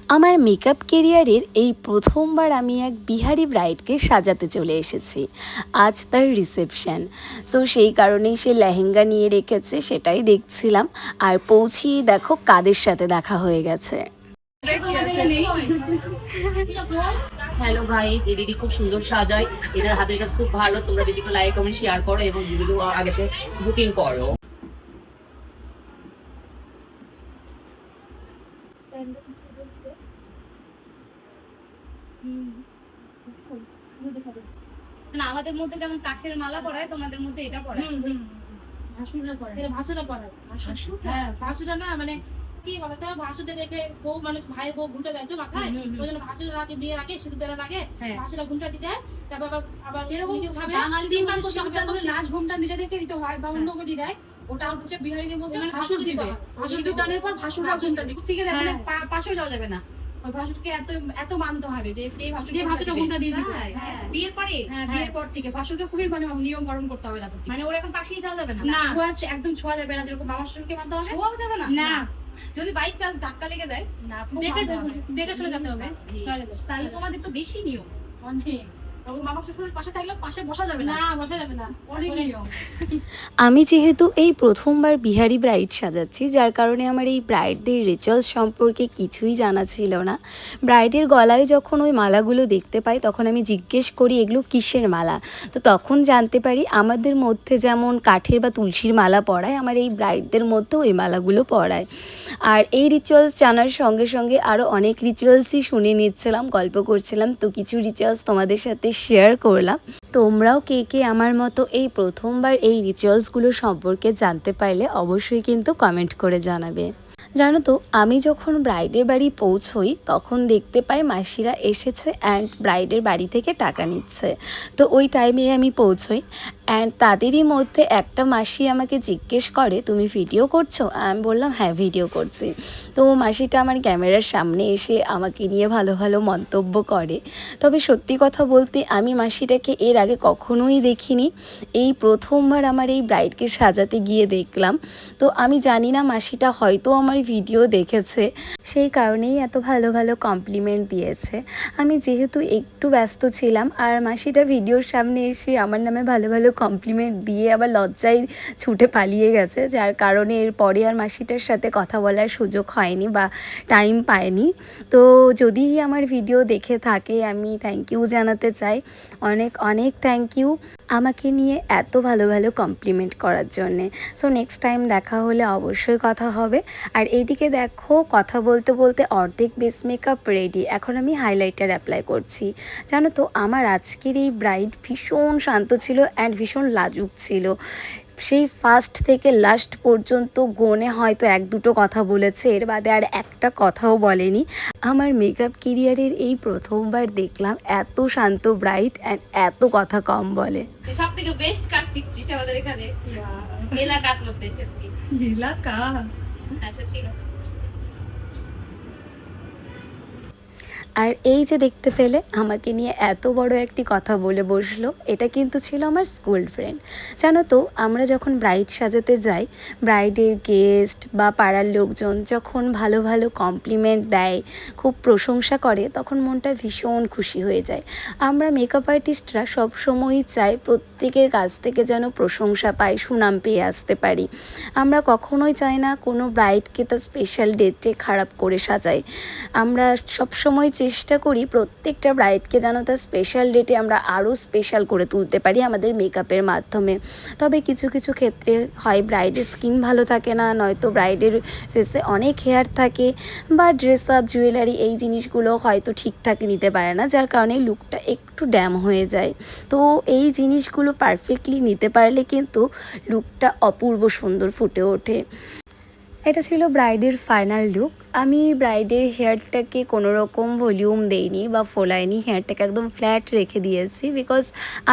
আমার মেকআপ কেরিয়ারের এই প্রথমবার আমি এক বিহারি ব্রাইডকে সাজাতে চলে এসেছি। আজ তার রিসেপশন, সো সেই কারণেই সে লেহেঙ্গা নিয়ে রেখেছে, সেটাই দেখছিলাম। আর পৌঁছিয়ে দেখো কাদের সাথে দেখা হয়ে গেছে। হ্যালো ভাই, এই দিদি খুব সুন্দর সাজায়, এটার হাতের কাজ খুব ভালো। তোমরা বেশি করে লাইক কমেন্ট শেয়ার করো এবং ভিডিও আগেতে বুকিং করো। না, আমাদের মধ্যে যেমন কাঠের মালা পরায়, তোমাদের মধ্যে এটা পরায়। ভাসুরা পরায়, এটা ভাসুরা পরায়। হ্যাঁ, ভাসুরা না মানে কি বলতো, ভাসুদের রেখে বউ মানুষ ভাই বউ ঘুমটা দেয় তো মাথায়, ওই জন্য ভাসুরা আগে বিয়ের আগে সিঁদুর দেওয়ার আগে ভাসুরা ঘুমটা দিতে হয়। তারপর আবার যেরকম ভাবে লাস্ট ঘুমটা নিজে থেকে দিতে হয় বা অন্য কেউ দেয়, ওটা হচ্ছে বিহারীদের মধ্যে ভাসুর দিবে। সিঁদুর দানের পর ভাসুরা ঘুমটা দিবে, ঠিক আছে? মানে পাশেও যাওয়া যাবে না, ওই ভাসুরকে এত মানতে হবে যে ভাসুরটা ঘুমটা দিয়ে দিবে। বিয়ের পরে, বিয়ের পর থেকে ভাসুরকে খুবই মানে নিয়ম পালন করতে হবে। তারপর মানে ওর এখন পাশেই যাওয়া যাবে না, একদম ছোঁয়া যাবে না, যেরকম বাবা শ্বশুরকে মানতে হবে ছোঁয়া যাবে না। না, যদি বাই চান্স ধাক্কা লেগে যায়, না দেখে শুনে যেতে হবে, তাহলে তোমাদের তো বেশি নিয়ম অনেক। আমি যেহেতু এই প্রথমবার বিহারি ব্রাইড সাজাচ্ছি, যার কারণে আমার এই ব্রাইডদের রিচুয়ালস সম্পর্কে কিছুই জানা ছিল না। ব্রাইডের গলায় যখন ওই মালাগুলো দেখতে পাই, তখন আমি জিজ্ঞেস করি এগুলো কিসের মালা। তো তখন জানতে পারি আমাদের মধ্যে যেমন কাঠের বা তুলসীর মালা পরায়, আমার এই ব্রাইডদের মধ্যে ওই মালাগুলো পরায়। আর এই রিচুয়ালস জানার সঙ্গে সঙ্গে আরও অনেক রিচুয়ালসই শুনে নিচ্ছিলাম, গল্প করছিলাম। তো কিছু রিচুয়ালস তোমাদের সাথে শেয়ার করলাম। তোমরাও কে কে আমার মতো এই প্রথমবার এই রিচুয়ালসগুলো সম্পর্কে জানতে পারলে অবশ্যই কিন্তু কমেন্ট করে জানাবে। জানো তো, আমি যখন ব্রাইডের বাড়ি পৌঁছই তখন দেখতে পাই মাসিরা এসেছে অ্যান্ড ব্রাইডের বাড়ি থেকে টাকা নিচ্ছে। তো ওই টাইমে আমি পৌঁছই অ্যান্ড তাদেরই মধ্যে একটা মাসি আমাকে জিজ্ঞেস করে, তুমি ভিডিও করছো? আমি বললাম হ্যাঁ, ভিডিও করছি। তো মাসিটা আমার ক্যামেরার সামনে এসে আমাকে নিয়ে ভালো ভালো মন্তব্য করে। তবে সত্যি কথা বলতে আমি মাসিটাকে এর আগে কখনোই দেখিনি, এই প্রথমবার আমার এই ব্রাইডকে সাজাতে গিয়ে দেখলাম। তো আমি জানি না মাসিটা হয়তো আমার ভিডিও দেখেছে, সেই কারণেই এত ভালো ভালো কমপ্লিমেন্ট দিয়েছে। আমি যেহেতু একটু ব্যস্ত ছিলাম আর মাসিটা ভিডিওর সামনে এসে আমার নামে ভালো ভালো কমপ্লিমেন্ট দিয়ে আবার লজ্জায় ছুটে পালিয়ে গেছে, যার কারণে এরপরে আর মাসিটার সাথে কথা বলার সুযোগ হয়নি বা টাইম পায়নি। তো যদি আমার ভিডিও দেখে থাকে, আমি থ্যাংক ইউ জানাতে চাই, অনেক অনেক থ্যাংক ইউ আমাকে নিয়ে এত ভালো ভালো কমপ্লিমেন্ট করার জন্যে। সো নেক্সট টাইম দেখা হলে অবশ্যই কথা হবে। আর এইদিকে দেখো, কথা বলতে বলতে অর্ধেক বেস মেকআপ রেডি, এখন আমি হাইলাইটার অ্যাপ্লাই করছি। জানো তো, আমার আজকের এই ব্রাইড ভীষণ শান্ত ছিল অ্যান্ড ভীষণ লাজুক ছিল। সেই ফার্স্ট থেকে লাস্ট পর্যন্ত গনে হয়তো এক দুটো কথা বলেছে, এর বাদে আর একটা কথাও বলেনি। আমার মেকআপ কেরিয়ারের এই প্রথমবার দেখলাম এত শান্ত ব্রাইড অ্যান্ড এত কথা কম বলে। সব থেকে বেস্ট কাজ শিখছিস আমাদের এখানে এলাকার মধ্যে, সত্যি এলাকা। হ্যাঁ, সত্যি। আর এই যে দেখতে পেলে আমাকে নিয়ে এত বড় একটি কথা বলে বসলো, এটা কিন্তু ছিল আমার স্কুল ফ্রেন্ড। জানো তো, আমরা যখন ব্রাইড সাজাতে যাই, ব্রাইডের গেস্ট বা পাড়ার লোকজন যখন ভালো ভালো কমপ্লিমেন্ট দেয়, খুব প্রশংসা করে, তখন মনটা ভীষণ খুশি হয়ে যায়। আমরা মেকআপ আর্টিস্টরা সবসময়ই চাই প্রত্যেকের কাছ থেকে যেন প্রশংসা পাই, সুনাম পেয়ে আসতে পারি। আমরা কখনোই চাই না কোনো ব্রাইডকে তার স্পেশাল ডেটে খারাপ করে সাজাই। আমরা সবসময় চেষ্টা করি প্রত্যেকটা ব্রাইডকে যেন তার স্পেশাল ডেটে আমরা আরও স্পেশাল করে তুলতে পারি আমাদের মেকআপের মাধ্যমে। তবে কিছু কিছু ক্ষেত্রে হয় ব্রাইডের স্কিন ভালো থাকে না, নয়তো ব্রাইডের ফেসে অনেক হেয়ার থাকে বা ড্রেস আপ জুয়েলারি এই জিনিসগুলো হয়তো ঠিকঠাক নিতে পারে না, যার কারণে লুকটা একটু ড্যাম হয়ে যায়। তো এই জিনিসগুলো পারফেক্টলি নিতে পারলে কিন্তু লুকটা অপূর্ব সুন্দর ফুটে ওঠে। এটা ছিল ব্রাইডের ফাইনাল লুক। আমি ব্রাইডের হেয়ারটাকে কোনো রকম ভলিউম দেইনি বা ফোলাইনি, হেয়ারটাকে একদম ফ্ল্যাট রেখে দিয়েছি, বিকজ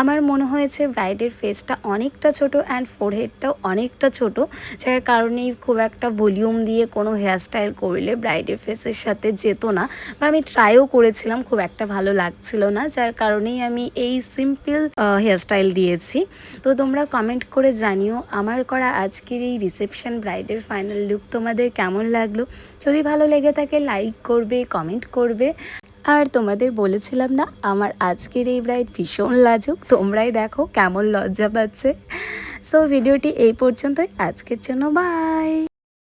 আমার মনে হয়েছে ব্রাইডের ফেসটা অনেকটা ছোট অ্যান্ড ফোরহেডটাও অনেকটা ছোট, যার কারণেই খুব একটা ভলিউম দিয়ে কোনো হেয়ারস্টাইল করলে ব্রাইডের ফেসের সাথে যেত না। বা আমি ট্রাইও করেছিলাম, খুব একটা ভালো লাগছিল না, যার কারণেই আমি এই সিম্পল হেয়ারস্টাইল দিয়েছি। তো তোমরা কমেন্ট করে জানিও আমার করা আজকের এই রিসেপশন ব্রাইডের ফাইনাল লুক তোমাদের কেমন লাগলো। যদি ভালো লেগে থাকে লাইক করবে, কমেন্ট করবে। আর তোমাদের বলেছিলাম না আমার আজকের এই ব্রাইড ভীষণ লাজুক, তোমরাই দেখো কেমন লজ্জা পাচ্ছে। সো ভিডিওটি এই পর্যন্তই, আজকের জন্য বাই।